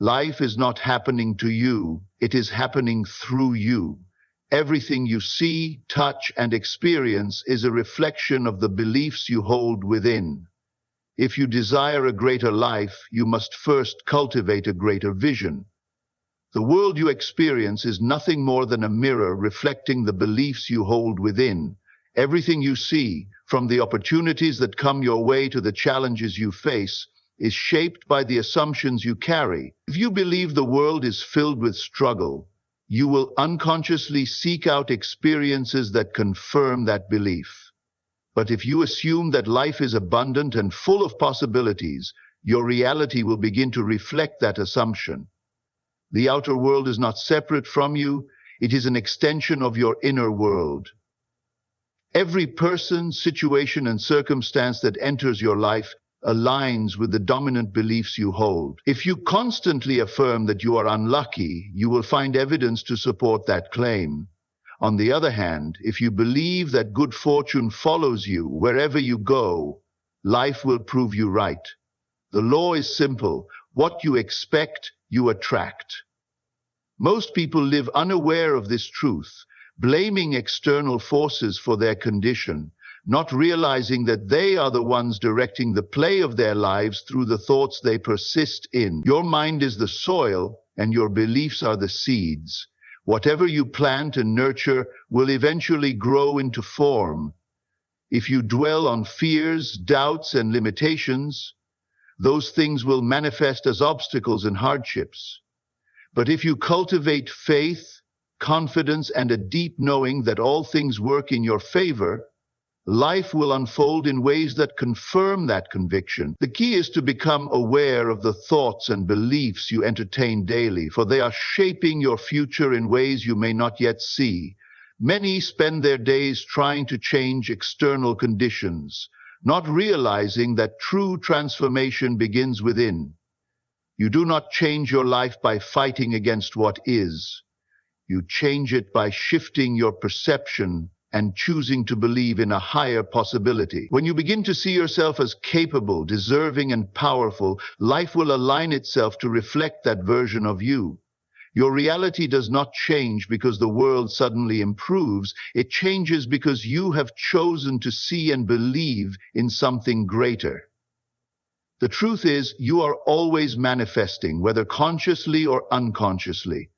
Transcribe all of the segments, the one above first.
Life is not happening to you, it is happening through you. Everything you see, touch, and experience is a reflection of the beliefs you hold within. If you desire a greater life, you must first cultivate a greater vision. The world you experience is nothing more than a mirror reflecting the beliefs you hold within. Everything you see, from the opportunities that come your way to the challenges you face, is shaped by the assumptions you carry. If you believe the world is filled with struggle, you will unconsciously seek out experiences that confirm that belief. But if you assume that life is abundant and full of possibilities, your reality will begin to reflect that assumption. The outer world is not separate from you, it is an extension of your inner world. Every person, situation, and circumstance that enters your life aligns with the dominant beliefs you hold. If you constantly affirm that you are unlucky, you will find evidence to support that claim. On the other hand, if you believe that good fortune follows you wherever you go, life will prove you right. The law is simple. What you expect, you attract. Most people live unaware of this truth, blaming external forces for their condition, not realizing that they are the ones directing the play of their lives through the thoughts they persist in. Your mind is the soil, and your beliefs are the seeds. Whatever you plant and nurture will eventually grow into form. If you dwell on fears, doubts, and limitations, those things will manifest as obstacles and hardships. But if you cultivate faith, confidence, and a deep knowing that all things work in your favor, life will unfold in ways that confirm that conviction. The key is to become aware of the thoughts and beliefs you entertain daily, for they are shaping your future in ways you may not yet see. Many spend their days trying to change external conditions, not realizing that true transformation begins within. You do not change your life by fighting against what is. You change it by shifting your perception and choosing to believe in a higher possibility. When you begin to see yourself as capable, deserving, and powerful, life will align itself to reflect that version of you. Your reality does not change because the world suddenly improves. It changes because you have chosen to see and believe in something greater. The truth is, you are always manifesting, whether consciously or unconsciously.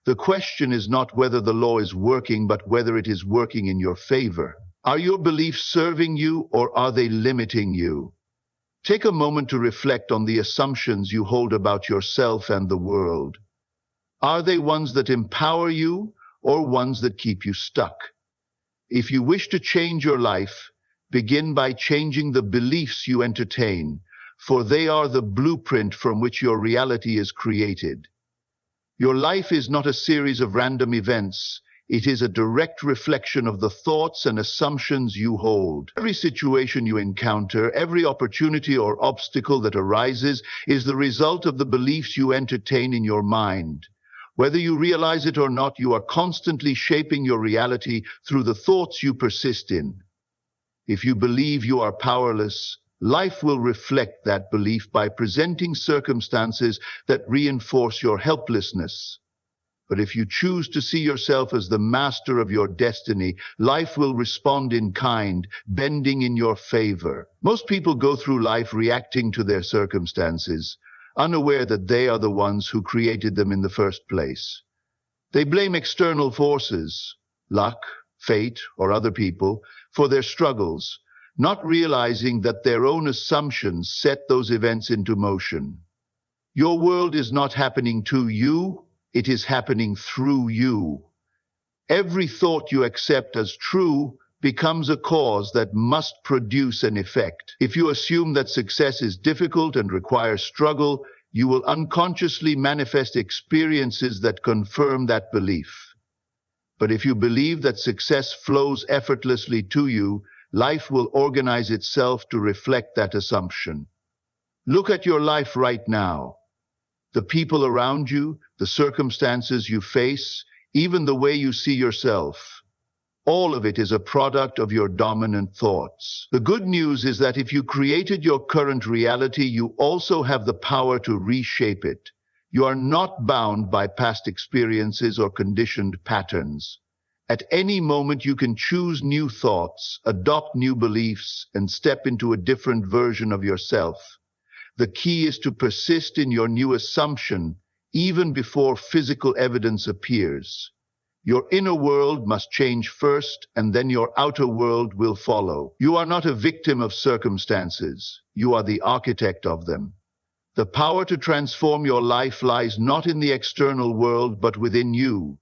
The question is not whether the law is working, but whether it is working in your favor. Are your beliefs serving you, or are they limiting you? Take a moment to reflect on the assumptions you hold about yourself and the world. Are they ones that empower you, or ones that keep you stuck? If you wish to change your life, begin by changing the beliefs you entertain, for they are the blueprint from which your reality is created. Your life is not a series of random events. It is a direct reflection of the thoughts and assumptions you hold. Every situation you encounter, every opportunity or obstacle that arises, is the result of the beliefs you entertain in your mind. Whether you realize it or not, you are constantly shaping your reality through the thoughts you persist in. If you believe you are powerless, life will reflect that belief by presenting circumstances that reinforce your helplessness. But if you choose to see yourself as the master of your destiny, life will respond in kind, bending in your favor. Most people go through life reacting to their circumstances, unaware that they are the ones who created them in the first place. They blame external forces, luck, fate, or other people, for their struggles, not realizing that their own assumptions set those events into motion. Your world is not happening to you, it is happening through you. Every thought you accept as true becomes a cause that must produce an effect. If you assume that success is difficult and requires struggle, you will unconsciously manifest experiences that confirm that belief. But if you believe that success flows effortlessly to you, life will organize itself to reflect that assumption. Look at your life right now. The people around you, the circumstances you face, even the way you see yourself. All of it is a product of your dominant thoughts. The good news is that if you created your current reality, you also have the power to reshape it. You are not bound by past experiences or conditioned patterns. At any moment, you can choose new thoughts, adopt new beliefs, and step into a different version of yourself. The key is to persist in your new assumption, even before physical evidence appears. Your inner world must change first, and then your outer world will follow. You are not a victim of circumstances. You are the architect of them. The power to transform your life lies not in the external world, but within you.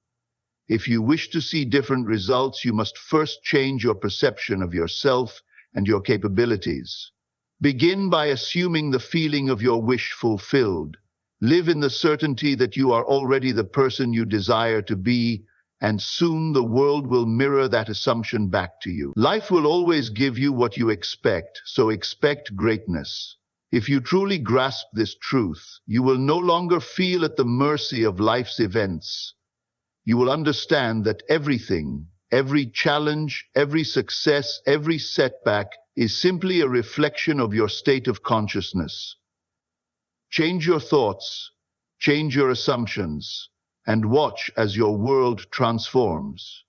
If you wish to see different results, you must first change your perception of yourself and your capabilities. Begin by assuming the feeling of your wish fulfilled. Live in the certainty that you are already the person you desire to be, and soon the world will mirror that assumption back to you. Life will always give you what you expect, so expect greatness. If you truly grasp this truth, you will no longer feel at the mercy of life's events. You will understand that everything, every challenge, every success, every setback is simply a reflection of your state of consciousness. Change your thoughts, change your assumptions, and watch as your world transforms.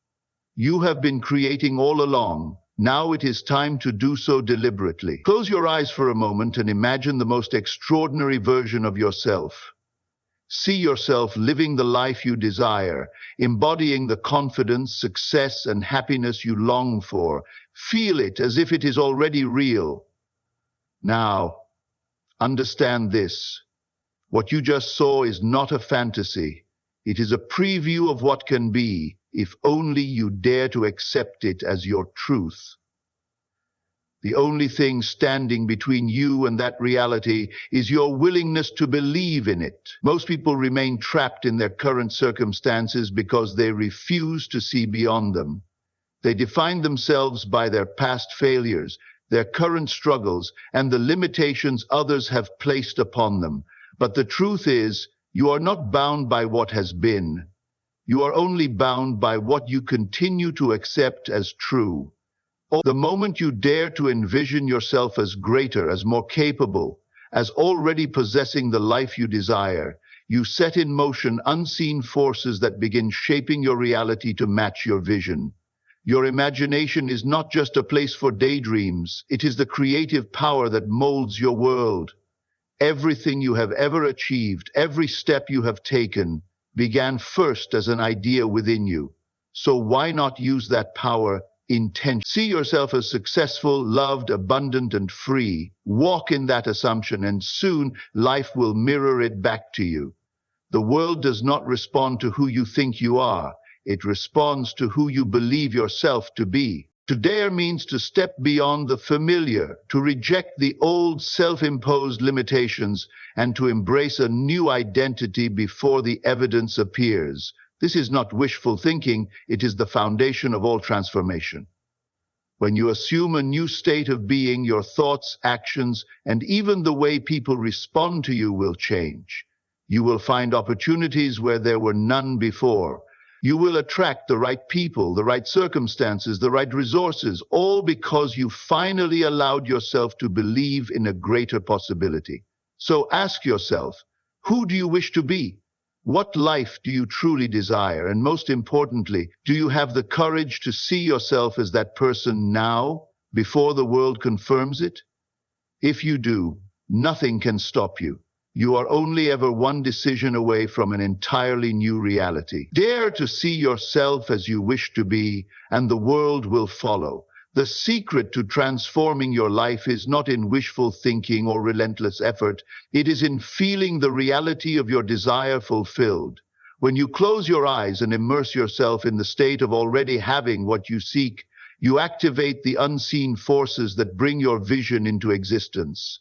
You have been creating all along. Now it is time to do so deliberately. Close your eyes for a moment and imagine the most extraordinary version of yourself. See yourself living the life you desire, embodying the confidence, success, and happiness you long for. Feel it as if it is already real. Now, understand this. What you just saw is not a fantasy. It is a preview of what can be, if only you dare to accept it as your truth. The only thing standing between you and that reality is your willingness to believe in it. Most people remain trapped in their current circumstances because they refuse to see beyond them. They define themselves by their past failures, their current struggles, and the limitations others have placed upon them. But the truth is, you are not bound by what has been. You are only bound by what you continue to accept as true. The moment you dare to envision yourself as greater, as more capable, as already possessing the life you desire, you set in motion unseen forces that begin shaping your reality to match your vision. Your imagination is not just a place for daydreams, it is the creative power that molds your world. Everything you have ever achieved, every step you have taken, began first as an idea within you. So why not use that power intentionally? See yourself as successful, loved, abundant, and free. Walk in that assumption, and soon life will mirror it back to you. The world does not respond to who you think you are. It responds to who you believe yourself to be. To dare means to step beyond the familiar, to reject the old self-imposed limitations, and to embrace a new identity before the evidence appears. This is not wishful thinking, it is the foundation of all transformation. When you assume a new state of being, your thoughts, actions, and even the way people respond to you will change. You will find opportunities where there were none before. You will attract the right people, the right circumstances, the right resources, all because you finally allowed yourself to believe in a greater possibility. So ask yourself, who do you wish to be? What life do you truly desire? And most importantly, do you have the courage to see yourself as that person now, before the world confirms it? If you do, nothing can stop you. You are only ever one decision away from an entirely new reality. Dare to see yourself as you wish to be, and the world will follow. The secret to transforming your life is not in wishful thinking or relentless effort. It is in feeling the reality of your desire fulfilled. When you close your eyes and immerse yourself in the state of already having what you seek, you activate the unseen forces that bring your vision into existence.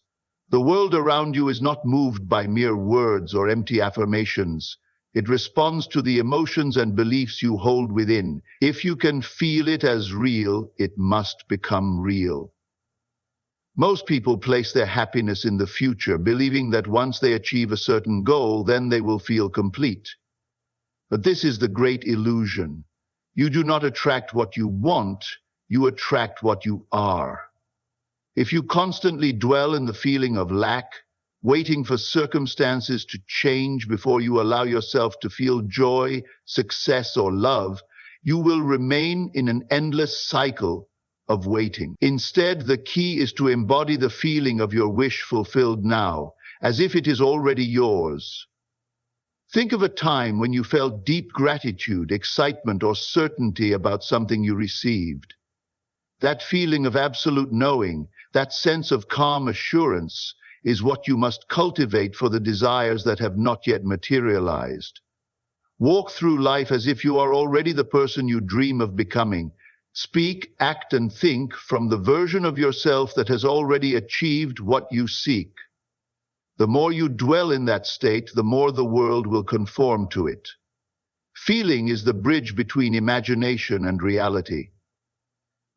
The world around you is not moved by mere words or empty affirmations. It responds to the emotions and beliefs you hold within. If you can feel it as real, it must become real. Most people place their happiness in the future, believing that once they achieve a certain goal, then they will feel complete. But this is the great illusion. You do not attract what you want, you attract what you are. If you constantly dwell in the feeling of lack, waiting for circumstances to change before you allow yourself to feel joy, success, or love, you will remain in an endless cycle of waiting. Instead, the key is to embody the feeling of your wish fulfilled now, as if it is already yours. Think of a time when you felt deep gratitude, excitement, or certainty about something you received. That feeling of absolute knowing, that sense of calm assurance, is what you must cultivate for the desires that have not yet materialized. Walk through life as if you are already the person you dream of becoming. Speak, act, and think from the version of yourself that has already achieved what you seek. The more you dwell in that state, the more the world will conform to it. Feeling is the bridge between imagination and reality.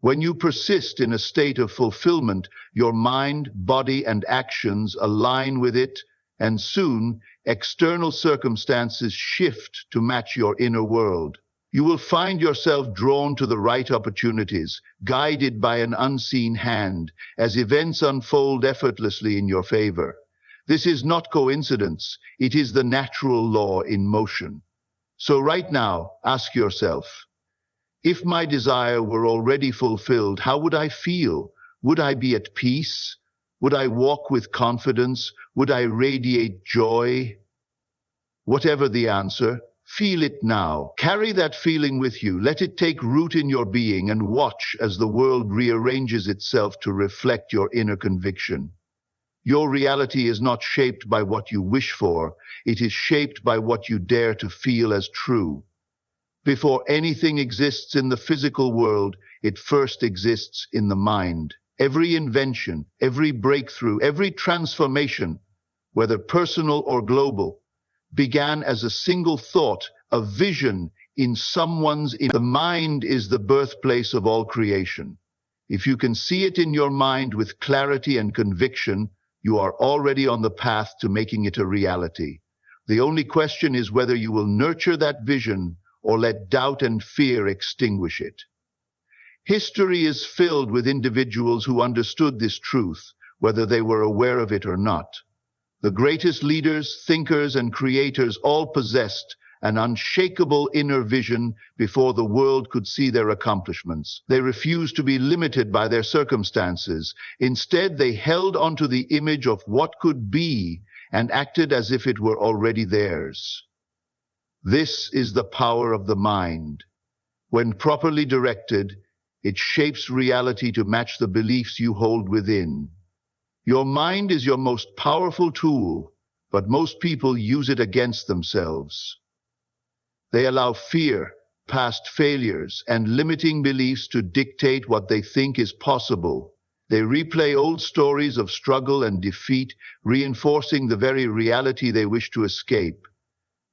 When you persist in a state of fulfillment, your mind, body, and actions align with it, and soon external circumstances shift to match your inner world. You will find yourself drawn to the right opportunities, guided by an unseen hand, as events unfold effortlessly in your favor. This is not coincidence, it is the natural law in motion. So right now, ask yourself, if my desire were already fulfilled, how would I feel? Would I be at peace? Would I walk with confidence? Would I radiate joy? Whatever the answer, feel it now. Carry that feeling with you. Let it take root in your being and watch as the world rearranges itself to reflect your inner conviction. Your reality is not shaped by what you wish for. It is shaped by what you dare to feel as true. Before anything exists in the physical world, it first exists in the mind. Every invention, every breakthrough, every transformation, whether personal or global, began as a single thought, a vision in someone's. The mind is the birthplace of all creation. If you can see it in your mind with clarity and conviction, you are already on the path to making it a reality. The only question is whether you will nurture that vision or let doubt and fear extinguish it. History is filled with individuals who understood this truth, whether they were aware of it or not. The greatest leaders, thinkers, and creators all possessed an unshakable inner vision before the world could see their accomplishments. They refused to be limited by their circumstances. Instead, they held onto the image of what could be and acted as if it were already theirs. This is the power of the mind. When properly directed, it shapes reality to match the beliefs you hold within. Your mind is your most powerful tool, but most people use it against themselves. They allow fear, past failures, and limiting beliefs to dictate what they think is possible. They replay old stories of struggle and defeat, reinforcing the very reality they wish to escape.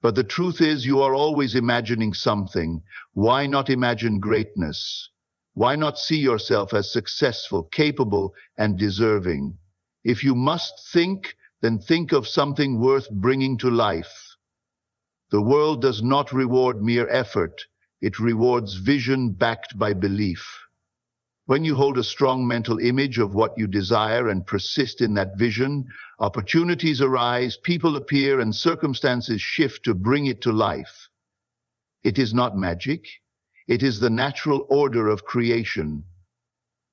But the truth is, you are always imagining something. Why not imagine greatness? Why not see yourself as successful, capable, and deserving? If you must think, then think of something worth bringing to life. The world does not reward mere effort. It rewards vision backed by belief. When you hold a strong mental image of what you desire and persist in that vision, opportunities arise, people appear, and circumstances shift to bring it to life. It is not magic. It is the natural order of creation.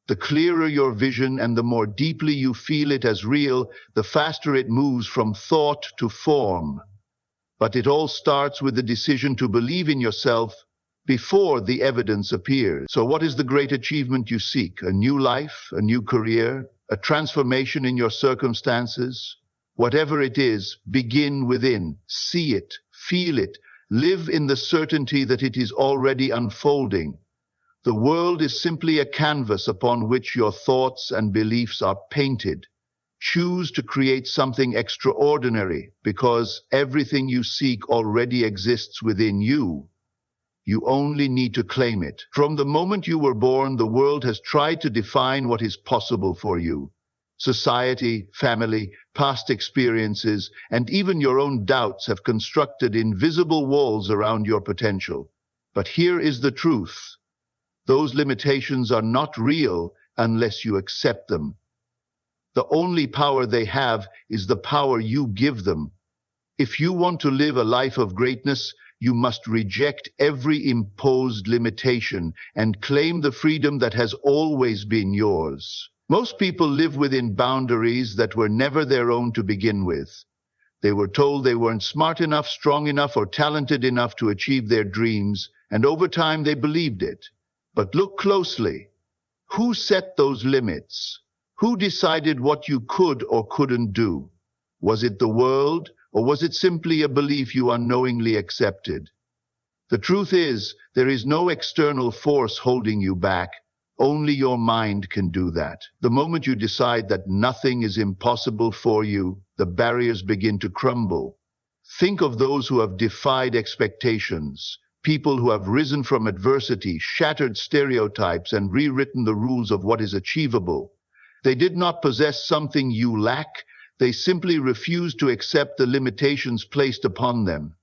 The clearer your vision and the more deeply you feel it as real, the faster it moves from thought to form. But it all starts with the decision to believe in yourself before the evidence appears. So what is the great achievement you seek? A new life, a new career, a transformation in your circumstances? Whatever it is, begin within. See it, feel it, live in the certainty that it is already unfolding. The world is simply a canvas upon which your thoughts and beliefs are painted. Choose to create something extraordinary, because everything you seek already exists within you. You only need to claim it. From the moment you were born, the world has tried to define what is possible for you. Society, family, past experiences, and even your own doubts have constructed invisible walls around your potential. But here is the truth. Those limitations are not real unless you accept them. The only power they have is the power you give them. If you want to live a life of greatness, you must reject every imposed limitation and claim the freedom that has always been yours. Most people live within boundaries that were never their own to begin with. They were told they weren't smart enough, strong enough, or talented enough to achieve their dreams, and over time they believed it. But look closely. Who set those limits? Who decided what you could or couldn't do? Was it the world, or was it simply a belief you unknowingly accepted? The truth is, there is no external force holding you back. Only your mind can do that. The moment you decide that nothing is impossible for you, the barriers begin to crumble. Think of those who have defied expectations, people who have risen from adversity, shattered stereotypes, and rewritten the rules of what is achievable. They did not possess something you lack. They simply refused to accept the limitations placed upon them.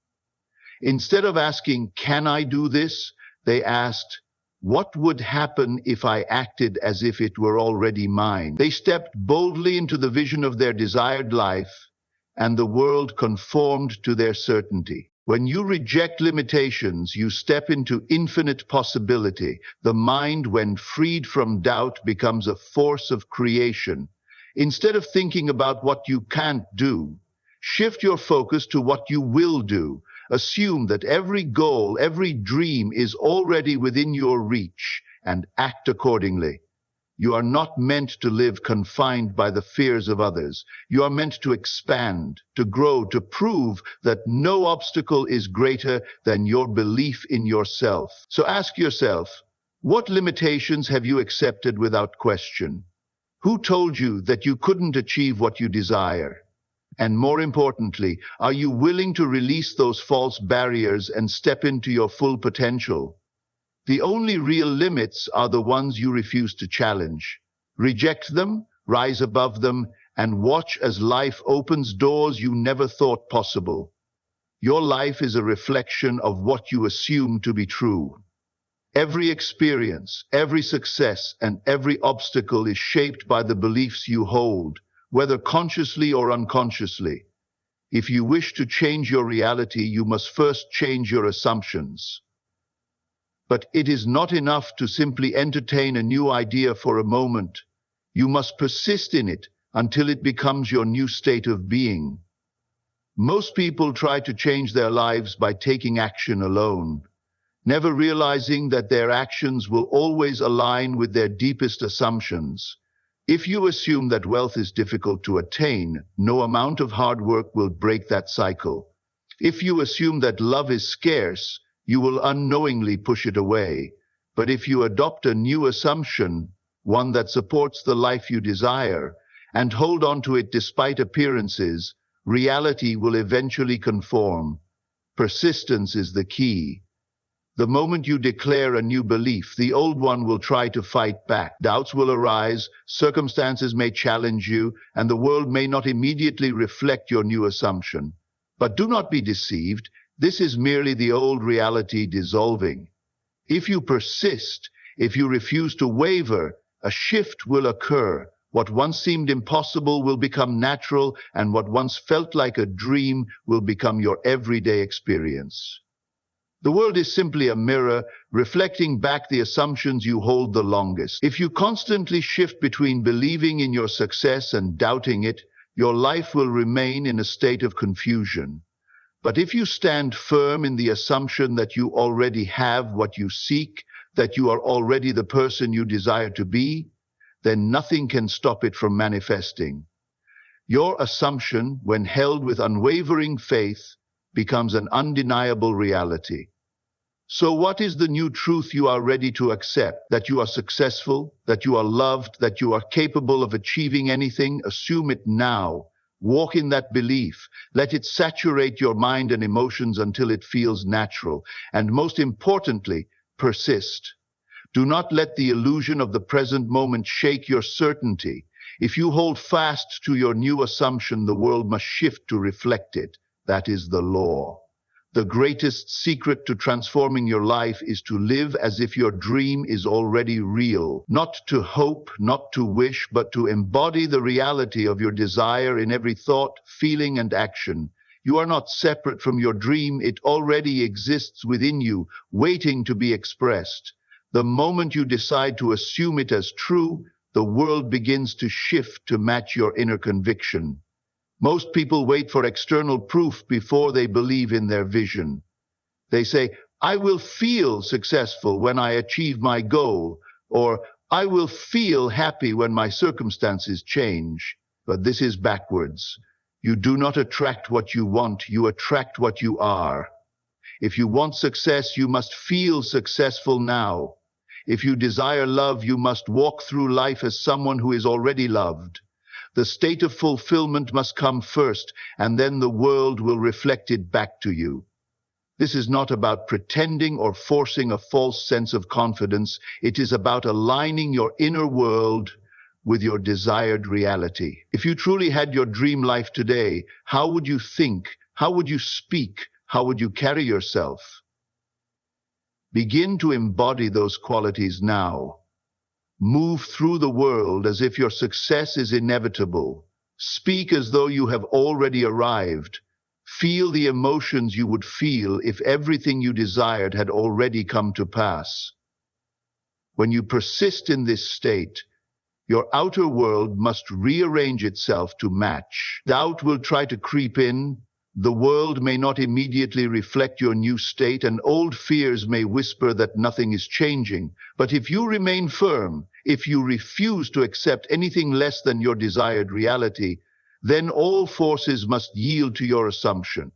Instead of asking, "Can I do this?" they asked, "What would happen if I acted as if it were already mine?" They stepped boldly into the vision of their desired life, and the world conformed to their certainty. When you reject limitations, you step into infinite possibility. The mind, when freed from doubt, becomes a force of creation. Instead of thinking about what you can't do, shift your focus to what you will do. Assume that every goal, every dream is already within your reach, and act accordingly. You are not meant to live confined by the fears of others. You are meant to expand, to grow, to prove that no obstacle is greater than your belief in yourself. So ask yourself, what limitations have you accepted without question? Who told you that you couldn't achieve what you desire? And more importantly, are you willing to release those false barriers and step into your full potential? The only real limits are the ones you refuse to challenge. Reject them, rise above them, and watch as life opens doors you never thought possible. Your life is a reflection of what you assume to be true. Every experience, every success, and every obstacle is shaped by the beliefs you hold, whether consciously or unconsciously. If you wish to change your reality, you must first change your assumptions. But it is not enough to simply entertain a new idea for a moment. You must persist in it until it becomes your new state of being. Most people try to change their lives by taking action alone, never realizing that their actions will always align with their deepest assumptions. If you assume that wealth is difficult to attain, no amount of hard work will break that cycle. If you assume that love is scarce, you will unknowingly push it away. But if you adopt a new assumption, one that supports the life you desire, and hold on to it despite appearances, reality will eventually conform. Persistence is the key. The moment you declare a new belief, the old one will try to fight back. Doubts will arise, circumstances may challenge you, and the world may not immediately reflect your new assumption. But do not be deceived. This is merely the old reality dissolving. If you persist, if you refuse to waver, a shift will occur. What once seemed impossible will become natural, and what once felt like a dream will become your everyday experience. The world is simply a mirror, reflecting back the assumptions you hold the longest. If you constantly shift between believing in your success and doubting it, your life will remain in a state of confusion. But if you stand firm in the assumption that you already have what you seek, that you are already the person you desire to be, then nothing can stop it from manifesting. Your assumption, when held with unwavering faith, becomes an undeniable reality. So what is the new truth you are ready to accept? That you are successful, that you are loved, that you are capable of achieving anything? Assume it now. Walk in that belief. Let it saturate your mind and emotions until it feels natural. And most importantly, persist. Do not let the illusion of the present moment shake your certainty. If you hold fast to your new assumption, the world must shift to reflect it. That is the law. The greatest secret to transforming your life is to live as if your dream is already real. Not to hope, not to wish, but to embody the reality of your desire in every thought, feeling, and action. You are not separate from your dream. It already exists within you, waiting to be expressed. The moment you decide to assume it as true, the world begins to shift to match your inner conviction. Most people wait for external proof before they believe in their vision. They say, "I will feel successful when I achieve my goal," or "I will feel happy when my circumstances change." But this is backwards. You do not attract what you want, you attract what you are. If you want success, you must feel successful now. If you desire love, you must walk through life as someone who is already loved. The state of fulfillment must come first, and then the world will reflect it back to you. This is not about pretending or forcing a false sense of confidence. It is about aligning your inner world with your desired reality. If you truly had your dream life today, how would you think? How would you speak? How would you carry yourself? Begin to embody those qualities now. Move through the world as if your success is inevitable. Speak as though you have already arrived. Feel the emotions you would feel if everything you desired had already come to pass. When you persist in this state, your outer world must rearrange itself to match. Doubt will try to creep in. The world may not immediately reflect your new state, and old fears may whisper that nothing is changing. But if you remain firm, if you refuse to accept anything less than your desired reality, then all forces must yield to your assumption.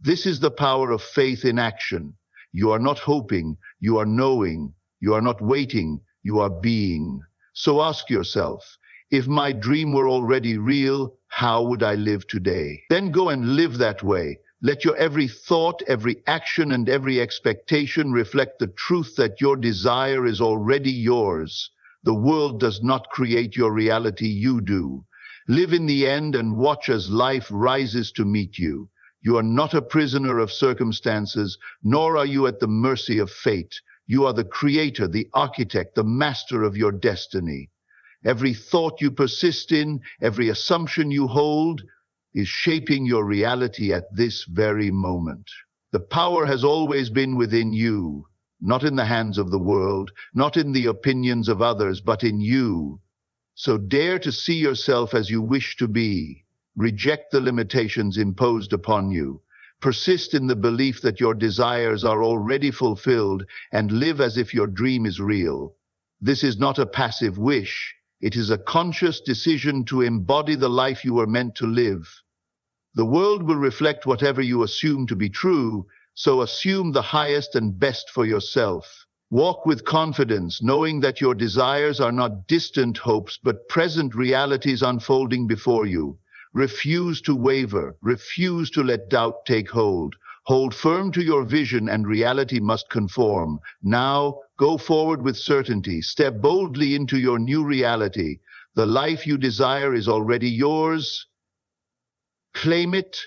This is the power of faith in action. You are not hoping, you are knowing. You are not waiting, you are being. So ask yourself, if my dream were already real, how would I live today? Then go and live that way. Let your every thought, every action, and every expectation reflect the truth that your desire is already yours. The world does not create your reality, you do. Live in the end and watch as life rises to meet you. You are not a prisoner of circumstances, nor are you at the mercy of fate. You are the creator, the architect, the master of your destiny. Every thought you persist in, every assumption you hold, is shaping your reality at this very moment. The power has always been within you, not in the hands of the world, not in the opinions of others, but in you. So dare to see yourself as you wish to be. Reject the limitations imposed upon you. Persist in the belief that your desires are already fulfilled, and live as if your dream is real. This is not a passive wish. It is a conscious decision to embody the life you were meant to live. The world will reflect whatever you assume to be true, so assume the highest and best for yourself. Walk with confidence, knowing that your desires are not distant hopes, but present realities unfolding before you. Refuse to waver. Refuse to let doubt take hold. Hold firm to your vision, and reality must conform. Now, go forward with certainty. Step boldly into your new reality. The life you desire is already yours. Claim it,